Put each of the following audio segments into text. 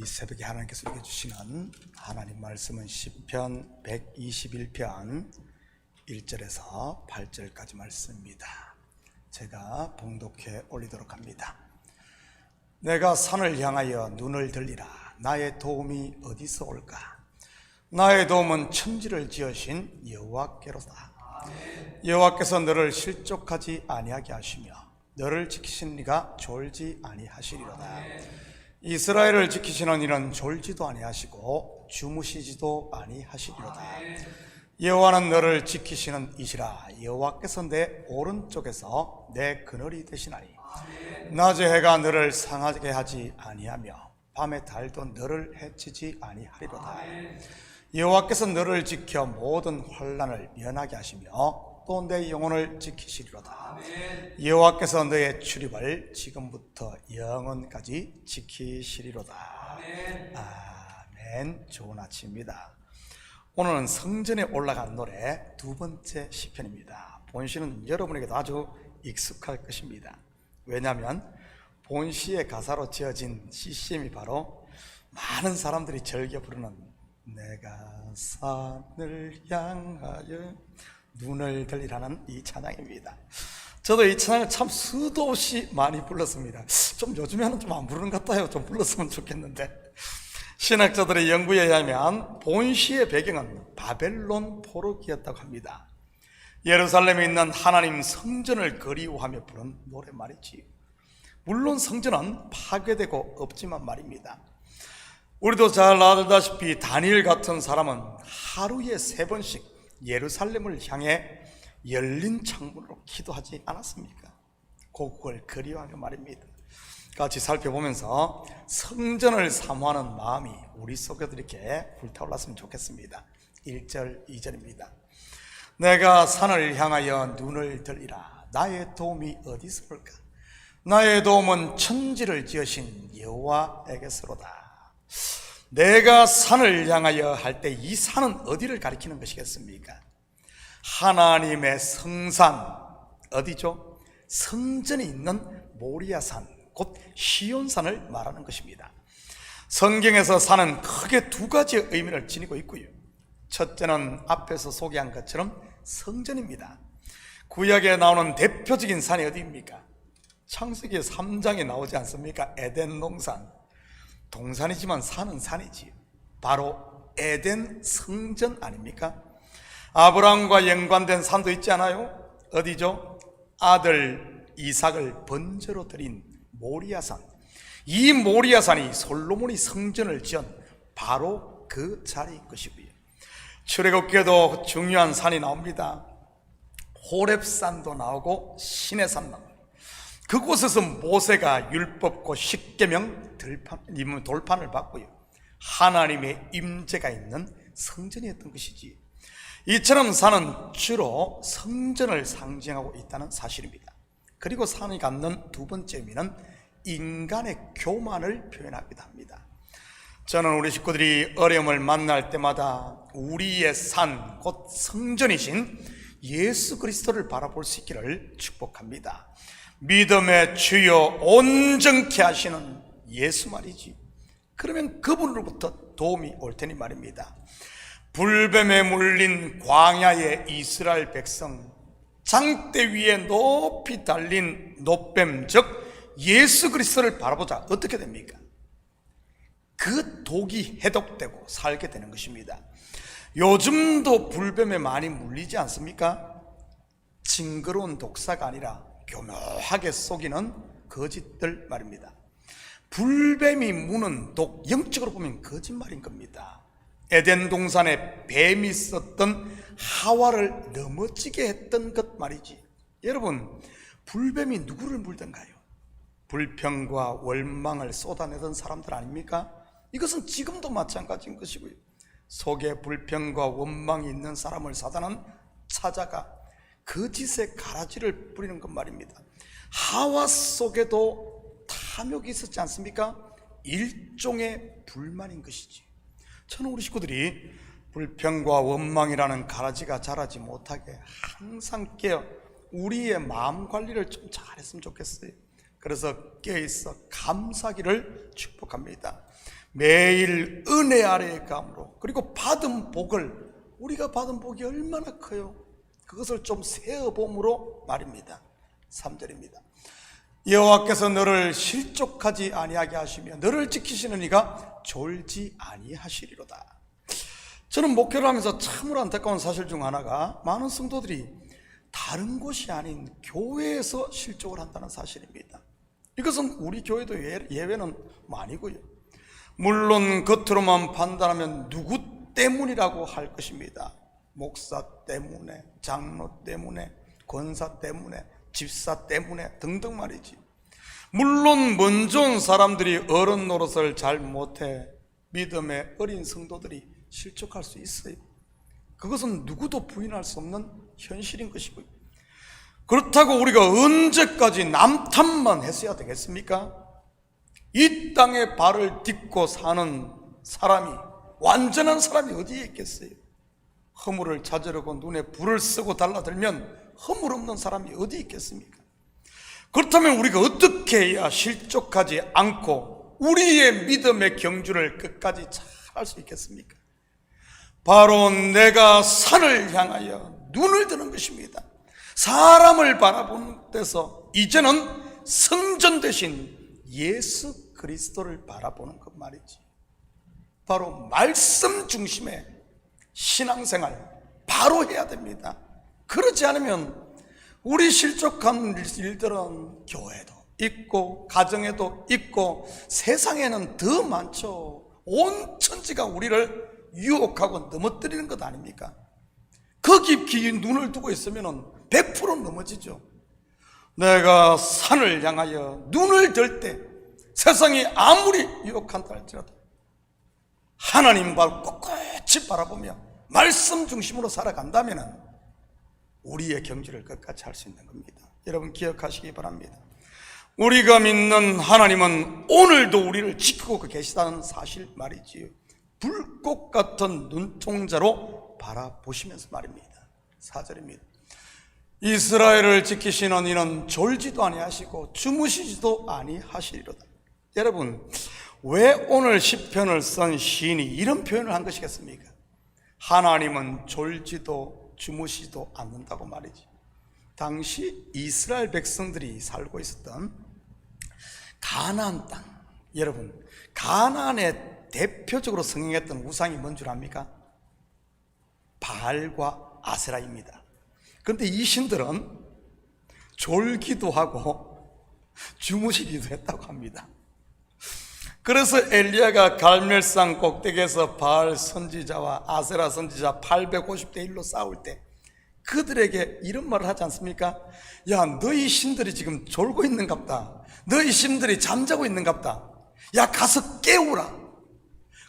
이 새벽에 하나님께서 우리에게 주시는 하나님 말씀은 시편 121편 1절에서 8절까지 말씀입니다. 제가 봉독해 올리도록 합니다. 내가 산을 향하여 눈을 들리라. 나의 도움이 어디서 올까? 나의 도움은 천지를 지으신 여호와께로다. 여호와께서 너를 실족하지 아니하게 하시며 너를 지키신 이가 졸지 아니하시리로다. 이스라엘을 지키시는 이는 졸지도 아니하시고 주무시지도 아니하시리로다. 여호와는 너를 지키시는 이시라. 여호와께서 내 오른쪽에서 내 그늘이 되시나니 낮에 해가 너를 상하게 하지 아니하며 밤에 달도 너를 해치지 아니하리로다. 여호와께서 너를 지켜 모든 환난을 면하게 하시며 또 내 영혼을 지키시리로다. 여호와께서 너의 출입을 지금부터 영원까지 지키시리로다. 아멘. 좋은 아침입니다. 오늘은 성전에 올라간 노래 두 번째 시편입니다. 본시는 여러분에게도 아주 익숙할 것입니다. 왜냐하면 본시의 가사로 지어진 CCM이 바로 많은 사람들이 즐겨 부르는 내가 산을 향하여 눈을 들리라는 이 찬양입니다. 저도 이 찬양을 참 수도 없이 많이 불렀습니다. 좀 요즘에는 좀 안 부르는 것 같아요. 좀 불렀으면 좋겠는데, 신학자들의 연구에 의하면 본시의 배경은 바벨론 포로기였다고 합니다. 예루살렘에 있는 하나님 성전을 그리워하며 부른 노래 말이지. 물론 성전은 파괴되고 없지만 말입니다. 우리도 잘 알다시피 다니엘 같은 사람은 하루에 3번씩 예루살렘을 향해 열린 창문으로 기도하지 않았습니까? 그걸 그리워하며 말입니다. 같이 살펴보면서 성전을 사모하는 마음이 우리 속에도 이렇게 불타올랐으면 좋겠습니다. 1절, 2절입니다. 내가 산을 향하여 눈을 들리라. 나의 도움이 어디서 올까? 나의 도움은 천지를 지으신 여호와에게서로다. 내가 산을 향하여 할 때 이 산은 어디를 가리키는 것이겠습니까? 하나님의 성산, 어디죠? 성전이 있는 모리아산, 곧 시온산을 말하는 것입니다. 성경에서 산은 크게 2가지의 의미를 지니고 있고요. 첫째는 앞에서 소개한 것처럼 성전입니다. 구약에 나오는 대표적인 산이 어디입니까? 창세기 3장에 나오지 않습니까? 에덴 동산. 동산이지만 산은 산이지. 바로 에덴 성전 아닙니까? 아브라함과 연관된 산도 있지 않아요? 어디죠? 아들 이삭을 번제로 드린 모리아산. 이 모리아산이 솔로몬이 성전을 지은 바로 그 자리인 것이고요. 출애굽기에도 중요한 산이 나옵니다. 호렙산도 나오고 시내산 나옵니다. 그곳에서 모세가 율법과 십계명 돌판을 받고요, 하나님의 임재가 있는 성전이었던 것이지. 이처럼 산은 주로 성전을 상징하고 있다는 사실입니다. 그리고 산이 갖는 2번째 의미는 인간의 교만을 표현하기도 합니다. 저는 우리 식구들이 어려움을 만날 때마다 우리의 산, 곧 성전이신 예수 그리스도를 바라볼 수 있기를 축복합니다. 믿음의 주여 온전케 하시는 예수 말이지. 그러면 그분으로부터 도움이 올 테니 말입니다. 불뱀에 물린 광야의 이스라엘 백성, 장대 위에 높이 달린 노뱀, 즉 예수 그리스도를 바라보자. 어떻게 됩니까? 그 독이 해독되고 살게 되는 것입니다. 요즘도 불뱀에 많이 물리지 않습니까? 징그러운 독사가 아니라 교묘하게 속이는 거짓들 말입니다. 불뱀이 무는 독, 영적으로 보면 거짓말인 겁니다. 에덴 동산에 뱀이 썼던 하와를 넘어지게 했던 것 말이지. 여러분, 불뱀이 누구를 물던가요? 불평과 원망을 쏟아내던 사람들 아닙니까? 이것은 지금도 마찬가지인 것이고요. 속에 불평과 원망이 있는 사람을 사단은 찾아가 거짓의 가라지를 뿌리는 것 말입니다. 하와 속에도 탐욕이 있었지 않습니까? 일종의 불만인 것이지. 저는 우리 식구들이 불평과 원망이라는 가라지가 자라지 못하게 항상 깨어 우리의 마음 관리를 좀 잘했으면 좋겠어요. 그래서 깨어있어 감사하기를 축복합니다. 매일 은혜 아래에 감으로, 그리고 받은 복을, 우리가 받은 복이 얼마나 커요. 그것을 좀 세어봄으로 말입니다. 3절입니다. 여호와께서 너를 실족하지 아니하게 하시며 너를 지키시는 이가 졸지 아니하시리로다. 저는 목회를 하면서 참으로 안타까운 사실 중 하나가 많은 성도들이 다른 곳이 아닌 교회에서 실족을 한다는 사실입니다. 이것은 우리 교회도 예외는 아니고요. 물론 겉으로만 판단하면 누구 때문이라고 할 것입니다. 목사 때문에, 장로 때문에, 권사 때문에, 집사 때문에 등등 말이지. 물론 먼저 온 사람들이 어른 노릇을 잘 못해 믿음의 어린 성도들이 실족할 수 있어요. 그것은 누구도 부인할 수 없는 현실인 것이고요. 그렇다고 우리가 언제까지 남 탓만 했어야 되겠습니까? 이 땅에 발을 딛고 사는 사람이, 완전한 사람이 어디에 있겠어요? 허물을 찾으려고 눈에 불을 쓰고 달라들면 허물 없는 사람이 어디 있겠습니까? 그렇다면 우리가 어떻게 해야 실족하지 않고 우리의 믿음의 경주를 끝까지 잘 할 수 있겠습니까? 바로 내가 산을 향하여 눈을 드는 것입니다. 사람을 바라보는 데서 이제는 성전 되신 예수 그리스도를 바라보는 것 말이지. 바로 말씀 중심의 신앙생활 바로 해야 됩니다. 그렇지 않으면 우리 실족한 일들은 교회도 있고 가정에도 있고 세상에는 더 많죠. 온 천지가 우리를 유혹하고 넘어뜨리는 것 아닙니까? 그 깊이 눈을 두고 있으면 100% 넘어지죠. 내가 산을 향하여 눈을 들 때 세상이 아무리 유혹한다 할지라도 하나님 발 꼿꼿이 바라보며 말씀 중심으로 살아간다면 우리의 경주를 끝까지 할 수 있는 겁니다. 여러분 기억하시기 바랍니다. 우리가 믿는 하나님은 오늘도 우리를 지키고 계시다는 사실 말이지요. 불꽃 같은 눈동자로 바라보시면서 말입니다. 4절입니다. 이스라엘을 지키시는 이는 졸지도 아니하시고 주무시지도 아니하시리로다. 여러분, 왜 오늘 시편을 쓴 시인이 이런 표현을 한 것이겠습니까? 하나님은 졸지도 주무시지도 않는다고 말이지. 당시 이스라엘 백성들이 살고 있었던 가나안 땅, 여러분 가나안에 대표적으로 성행했던 우상이 뭔 줄 압니까? 바알과 아세라입니다. 그런데 이 신들은 졸기도 하고 주무시기도 했다고 합니다. 그래서 엘리야가 갈멜산 꼭대기에서 바알 선지자와 아세라 선지자 850대 1로 싸울 때 그들에게 이런 말을 하지 않습니까? 야, 너희 신들이 지금 졸고 있는갑다. 너희 신들이 잠자고 있는갑다. 야, 가서 깨우라.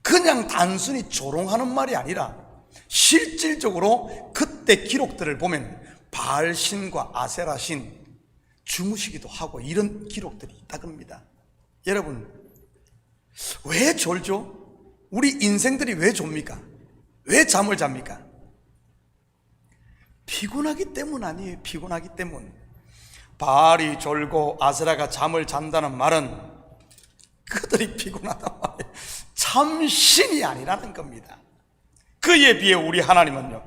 그냥 단순히 조롱하는 말이 아니라 실질적으로 그때 기록들을 보면 바알 신과 아세라 신 주무시기도 하고 이런 기록들이 있다 그럽니다. 여러분, 왜 졸죠? 우리 인생들이 왜 졸입니까? 왜 잠을 잡니까? 피곤하기 때문 아니에요. 피곤하기 때문. 바알이 졸고 아세라가 잠을 잔다는 말은 그들이 피곤하단 말이에요. 참 신이 아니라는 겁니다. 그에 비해 우리 하나님은요,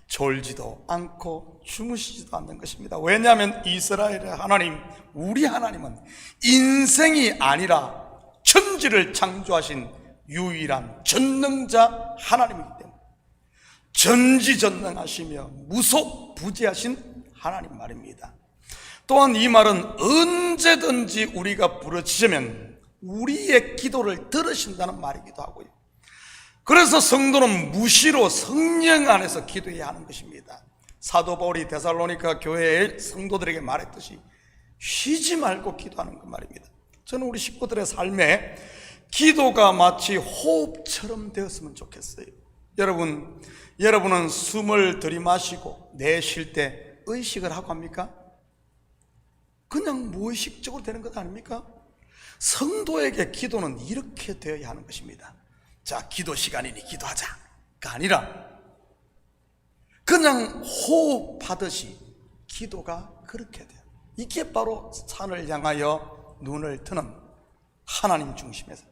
졸지도 않고 주무시지도 않는 것입니다. 왜냐하면 이스라엘의 하나님, 우리 하나님은 인생이 아니라 천지를 창조하신 유일한 전능자 하나님이기 때문에 전지전능하시며 무소부재하신 하나님 말입니다. 또한 이 말은 언제든지 우리가 부르짖으면 우리의 기도를 들으신다는 말이기도 하고요. 그래서 성도는 무시로 성령 안에서 기도해야 하는 것입니다. 사도 바울이 데살로니가 교회의 성도들에게 말했듯이 쉬지 말고 기도하는 것 말입니다. 저는 우리 식구들의 삶에 기도가 마치 호흡처럼 되었으면 좋겠어요. 여러분은 숨을 들이마시고 내쉴 때 의식을 하고 합니까? 그냥 무의식적으로 되는 것 아닙니까? 성도에게 기도는 이렇게 되어야 하는 것입니다. 자, 기도 시간이니 기도하자가 아니라 그냥 호흡하듯이 기도가 그렇게 돼요. 이게 바로 산을 향하여 눈을 트는 하나님 중심에서,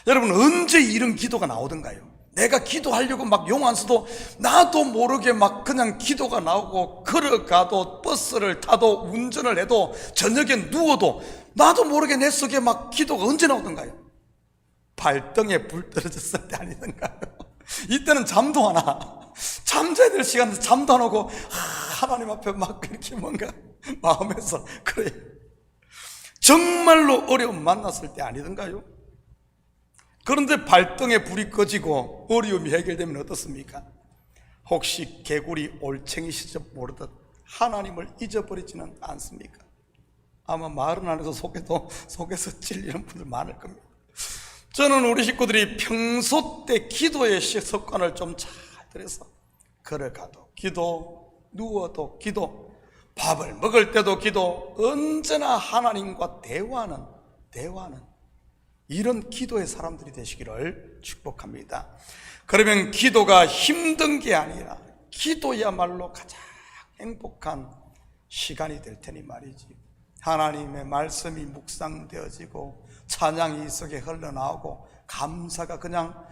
여러분, 언제 이런 기도가 나오던가요? 내가 기도하려고 막 용 안 써도 나도 모르게 막 그냥 기도가 나오고, 걸어가도 버스를 타도 운전을 해도 저녁에 누워도 나도 모르게 내 속에 막 기도가 언제 나오던가요? 발등에 불 떨어졌을 때 아니던가요? 이때는 잠도 안 와. 잠자야 될 시간에 잠도 안 오고 하나님 앞에 막 그렇게 뭔가 마음에서, 그래, 정말로 어려움 만났을 때 아니던가요? 그런데 발등에 불이 꺼지고 어려움이 해결되면 어떻습니까? 혹시 개구리 올챙이시죠 모르듯 하나님을 잊어버리지는 않습니까? 아마 말은 안 해서 속에서 찔리는 분들 많을 겁니다. 저는 우리 식구들이 평소 때 기도의 습관을 좀 잘 들여서, 걸어가도 기도, 누워도 기도, 밥을 먹을 때도 기도, 언제나 하나님과 대화하는 이런 기도의 사람들이 되시기를 축복합니다. 그러면 기도가 힘든 게 아니라 기도야말로 가장 행복한 시간이 될 테니 말이지. 하나님의 말씀이 묵상되어지고 찬양이 이 속에 흘러나오고 감사가 그냥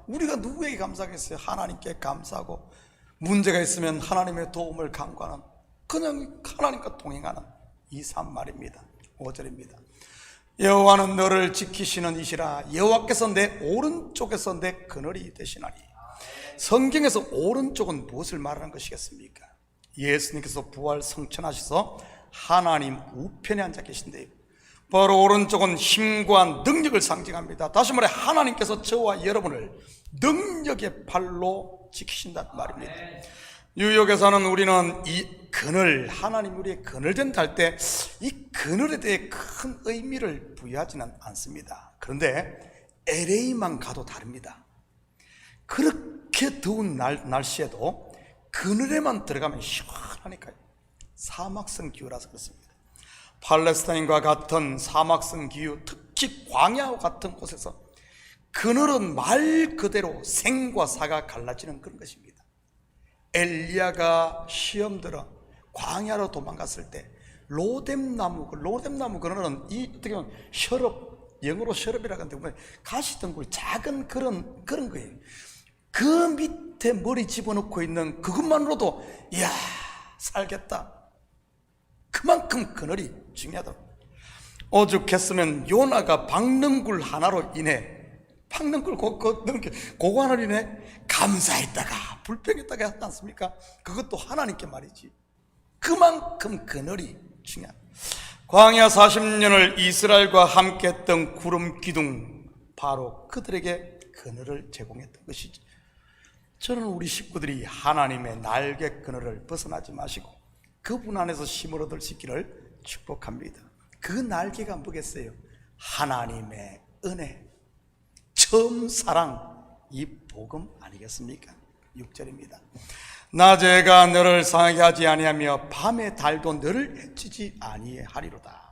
우리가 누구에게 감사하겠어요? 하나님께 감사하고, 문제가 있으면 하나님의 도움을 간구하는, 그냥 하나님과 동행하는 이 삶 말입니다. 5절입니다. 여호와는 너를 지키시는 이시라. 여호와께서 내 오른쪽에서 내 그늘이 되시나니. 성경에서 오른쪽은 무엇을 말하는 것이겠습니까? 예수님께서 부활 성천하셔서 하나님 우편에 앉아 계신데요, 바로 오른쪽은 힘과 능력을 상징합니다. 다시 말해 하나님께서 저와 여러분을 능력의 발로 지키신다는 말입니다. 뉴욕에서는 우리는 이 그늘, 하나님 우리의 그늘 된다 할 때 이 그늘에 대해 큰 의미를 부여하지는 않습니다. 그런데 LA만 가도 다릅니다. 그렇게 더운 날씨에도 그늘에만 들어가면 시원하니까요. 사막성 기후라서 그렇습니다. 팔레스타인과 같은 사막성 기후, 특히 광야와 같은 곳에서 그늘은 말 그대로 생과 사가 갈라지는 그런 것입니다. 엘리야가 시험 들어 광야로 도망갔을 때 로뎀나무 그늘은 어떻게 보면 셔럽, 영어로 셔럽이라고 하는데 가시덩굴, 작은 그런 거예요. 그 밑에 머리 집어넣고 있는 그것만으로도 이야 살겠다, 그만큼 그늘이 중요하다. 오죽했으면 요나가 박능굴 하나로 인해, 박능굴 그거 하나로 인해 감사했다가 불평했다가 했지 않습니까? 그것도 하나님께 말이지. 그만큼 그늘이 중요합니다. 광야 40년을 이스라엘과 함께 했던 구름 기둥, 바로 그들에게 그늘을 제공했던 것이죠. 저는 우리 식구들이 하나님의 날개 그늘을 벗어나지 마시고 그분 안에서 힘을 얻을 수 있기를 축복합니다. 그 날개가 뭐겠어요? 하나님의 은혜, 처음 사랑, 이 복음 아니겠습니까? 6절입니다. 낮에가 너를 상하게 하지 아니하며 밤의 달도 너를 해치지 아니하리로다.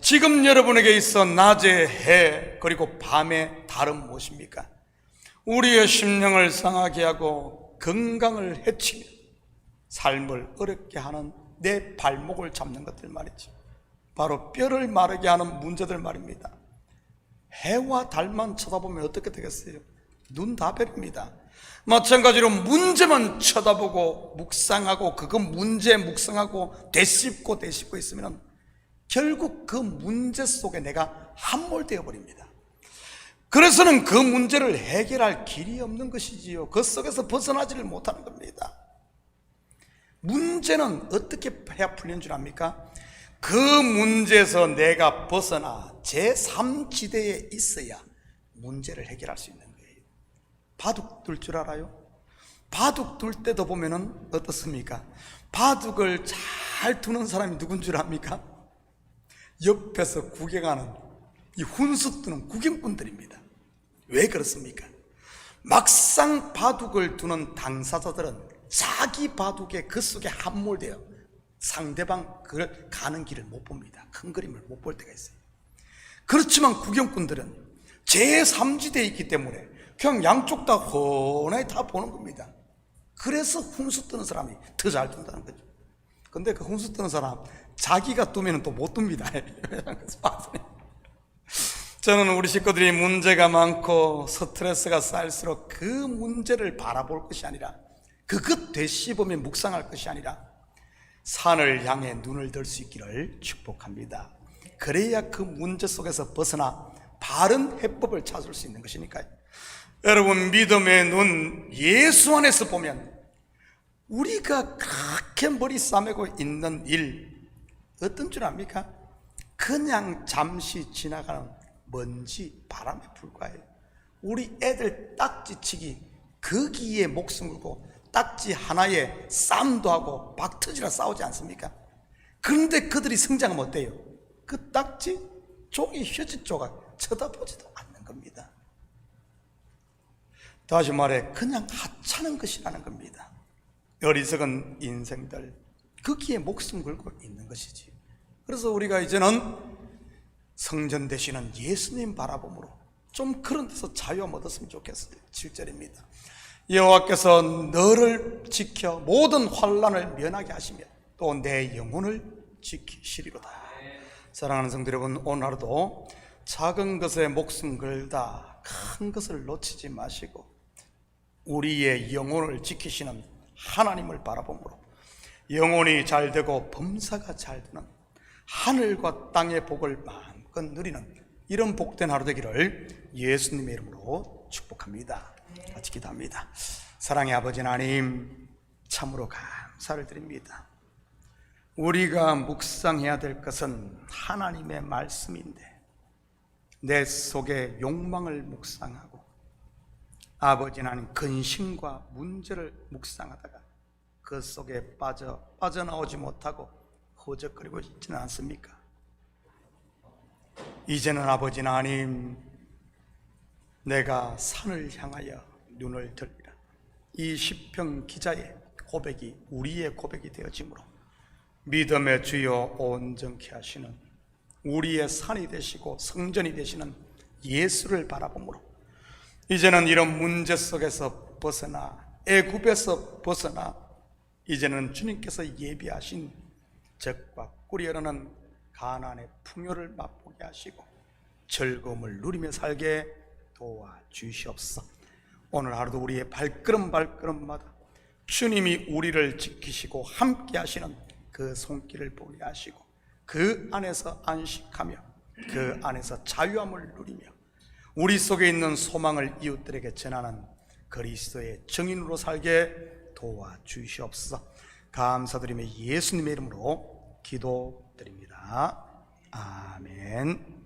지금 여러분에게 있어 낮의 해 그리고 밤의 달은 무엇입니까? 우리의 심령을 상하게 하고 건강을 해치며 삶을 어렵게 하는 내 발목을 잡는 것들 말이지. 바로 뼈를 마르게 하는 문제들 말입니다. 해와 달만 쳐다보면 어떻게 되겠어요? 눈 다 베립니다. 마찬가지로 문제만 쳐다보고 묵상하고 그거 문제 묵상하고 되씹고 있으면 결국 그 문제 속에 내가 함몰되어 버립니다. 그래서는 그 문제를 해결할 길이 없는 것이지요. 그 속에서 벗어나지를 못하는 겁니다. 문제는 어떻게 해야 풀리는 줄 압니까? 그 문제에서 내가 벗어나 제3지대에 있어야 문제를 해결할 수 있는 거예요. 바둑 둘 줄 알아요? 바둑 둘 때도 보면은 어떻습니까? 바둑을 잘 두는 사람이 누군 줄 압니까? 옆에서 구경하는 이 훈수 두는 구경꾼들입니다. 왜 그렇습니까? 막상 바둑을 두는 당사자들은 자기 바둑에 그 속에 함몰되어 상대방 그 가는 길을 못 봅니다. 큰 그림을 못 볼 때가 있어요. 그렇지만 구경꾼들은 제3지대에 있기 때문에 그냥 양쪽 다 훤하게 다 보는 겁니다. 그래서 훈수 뜨는 사람이 더 잘 둔다는 거죠. 근데 그 훈수 뜨는 사람 자기가 두면 또 못 둡니다. 저는 우리 식구들이 문제가 많고 스트레스가 쌓일수록 그 문제를 바라볼 것이 아니라 그것 되씹으며 묵상할 것이 아니라 산을 향해 눈을 들 수 있기를 축복합니다. 그래야 그 문제 속에서 벗어나 바른 해법을 찾을 수 있는 것이니까요. 여러분, 믿음의 눈 예수 안에서 보면 우리가 그렇게 머리 싸매고 있는 일 어떤 줄 압니까? 그냥 잠시 지나가는 먼지, 바람에 불과해요. 우리 애들 딱지치기 거기에 목숨 걸고 딱지 하나에 싸움도 하고 박터지라 싸우지 않습니까? 그런데 그들이 성장하면 어때요? 그 딱지, 종이 휴지 조각 쳐다보지도 않는 겁니다. 다시 말해 그냥 하찮은 것이라는 겁니다. 어리석은 인생들 거기에 목숨 걸고 있는 것이지. 그래서 우리가 이제는 성전 되시는 예수님 바라봄으로 좀 그런 데서 자유함 얻었으면 좋겠어요. 7절입니다. 여호와께서 너를 지켜 모든 환난을 면하게 하시며 또 내 영혼을 지키시리로다. 사랑하는 성도 여러분, 오늘 하루도 작은 것에 목숨 걸다 큰 것을 놓치지 마시고 우리의 영혼을 지키시는 하나님을 바라봄으로 영혼이 잘 되고 범사가 잘 되는 하늘과 땅의 복을 마음껏 누리는 이런 복된 하루 되기를 예수님의 이름으로 축복합니다. 같이 기도합니다. 사랑의 아버지 하나님, 참으로 감사를 드립니다. 우리가 묵상해야 될 것은 하나님의 말씀인데 내 속에 욕망을 묵상하고 아버지 하나님 근심과 문제를 묵상하다가 그 속에 빠져나오지 못하고 허적거리고 있지는 않습니까? 이제는 아버지 하나님, 내가 산을 향하여 눈을 들리라. 이 시편 기자의 고백이 우리의 고백이 되어지므로 믿음의 주여 온전케 하시는 우리의 산이 되시고 성전이 되시는 예수를 바라보므로 이제는 이런 문제 속에서 벗어나 애굽에서 벗어나 이제는 주님께서 예비하신 적과 꿀이 흐르는 가나안의 풍요를 맛보게 하시고 즐거움을 누리며 살게 도와주시옵소서. 오늘 하루도 우리의 발걸음마다 주님이 우리를 지키시고 함께 하시는 그 손길을 보게 하시고 그 안에서 안식하며 그 안에서 자유함을 누리며 우리 속에 있는 소망을 이웃들에게 전하는 그리스도의 증인으로 살게 도와주시옵소서. 감사드리며 예수님의 이름으로 기도드립니다. 아멘.